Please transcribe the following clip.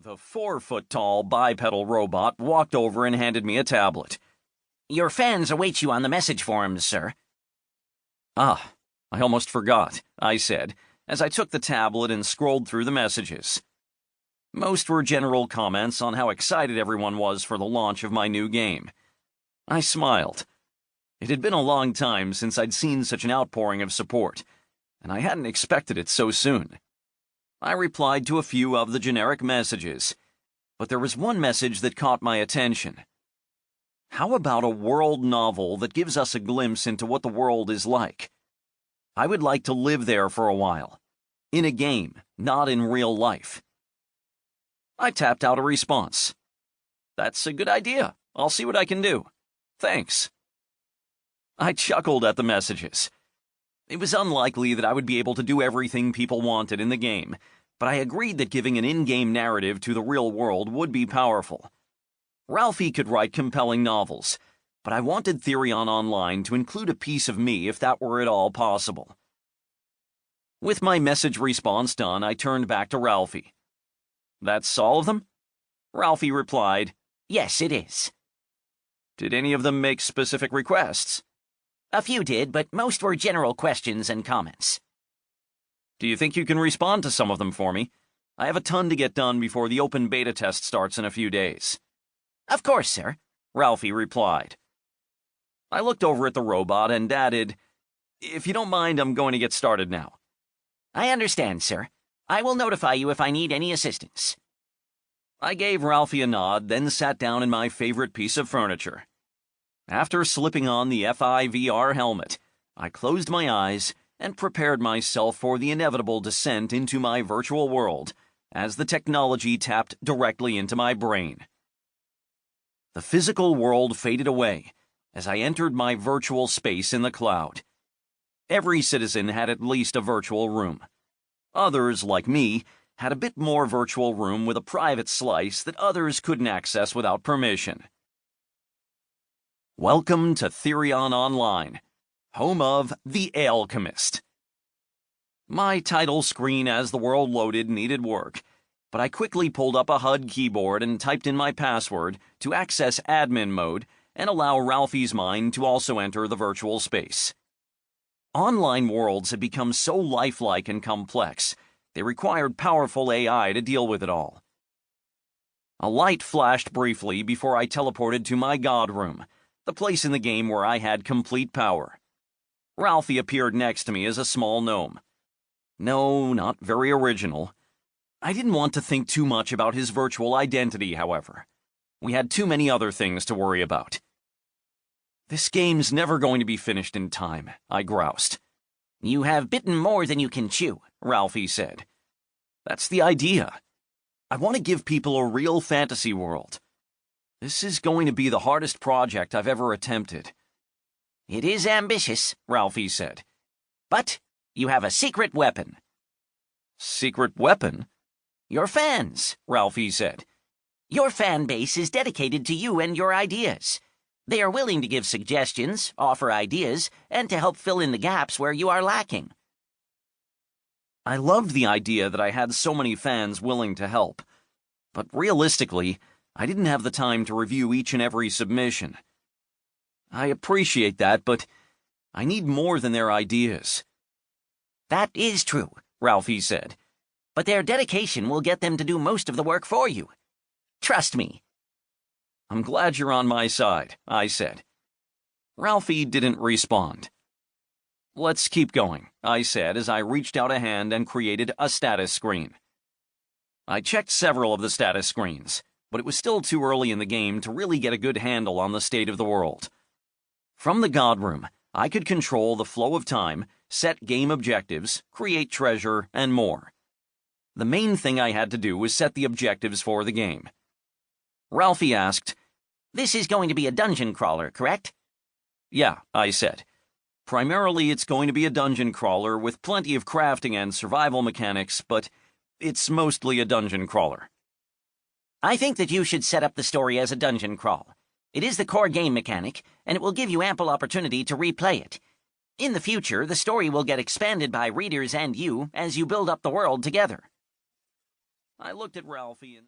The 4-foot-tall bipedal robot walked over and handed me a tablet. "Your fans await you on the message forums, sir." "Ah, I almost forgot," I said, as I took the tablet and scrolled through the messages. Most were general comments on how excited everyone was for the launch of my new game. I smiled. It had been a long time since I'd seen such an outpouring of support, and I hadn't expected it so soon. I replied to a few of the generic messages, but there was one message that caught my attention. How about a world novel that gives us a glimpse into what the world is like? I would like to live there for a while. In a game, not in real life. I tapped out a response. "That's a good idea. I'll see what I can do. Thanks." I chuckled at the messages. It was unlikely that I would be able to do everything people wanted in the game, but I agreed that giving an in-game narrative to the real world would be powerful. Ralphie could write compelling novels, but I wanted Therion Online to include a piece of me if that were at all possible. With my message response done, I turned back to Ralphie. "That's all of them?" Ralphie replied, "Yes, it is." "Did any of them make specific requests?" "A few did, but most were general questions and comments." "Do you think you can respond to some of them for me? I have a ton to get done before the open beta test starts in a few days." "Of course, sir," Ralphie replied. I looked over at the robot and added, "If you don't mind, I'm going to get started now." "I understand, sir. I will notify you if I need any assistance." I gave Ralphie a nod, then sat down in my favorite piece of furniture. After slipping on the FIVR helmet, I closed my eyes and prepared myself for the inevitable descent into my virtual world as the technology tapped directly into my brain. The physical world faded away as I entered my virtual space in the cloud. Every citizen had at least a virtual room. Others, like me, had a bit more virtual room with a private slice that others couldn't access without permission. Welcome to Therion Online, home of the Ale-Chemist. My title screen as the world loaded needed work, but I quickly pulled up a HUD keyboard and typed in my password to access admin mode and allow Ralphie's mind to also enter the virtual space. Online worlds had become so lifelike and complex, they required powerful AI to deal with it all. A light flashed briefly before I teleported to my god room, the place in the game where I had complete power. Ralphie appeared next to me as a small gnome. No, not very original. I didn't want to think too much about his virtual identity, however. We had too many other things to worry about. "This game's never going to be finished in time," I groused. "You have bitten more than you can chew," Ralphie said. "That's the idea. I want to give people a real fantasy world. This is going to be the hardest project I've ever attempted." "It is ambitious," Ralphie said. "But you have a secret weapon." "Secret weapon?" "Your fans," Ralphie said. "Your fan base is dedicated to you and your ideas. They are willing to give suggestions, offer ideas, and to help fill in the gaps where you are lacking." I loved the idea that I had so many fans willing to help, but realistically, I didn't have the time to review each and every submission. I appreciate that, but I need more than their ideas. "That is true," Ralphie said. "But their dedication will get them to do most of the work for you. Trust me." "I'm glad you're on my side," I said. Ralphie didn't respond. "Let's keep going," I said as I reached out a hand and created a status screen. I checked several of the status screens, but it was still too early in the game to really get a good handle on the state of the world. From the God Room, I could control the flow of time, set game objectives, create treasure, and more. The main thing I had to do was set the objectives for the game. Ralphie asked, "This is going to be a dungeon crawler, correct?" "Yeah," I said. "Primarily it's going to be a dungeon crawler with plenty of crafting and survival mechanics, but it's mostly a dungeon crawler." "I think that you should set up the story as a dungeon crawl. It is the core game mechanic, and it will give you ample opportunity to replay it. In the future, the story will get expanded by readers and you as you build up the world together." I looked at Ralphie and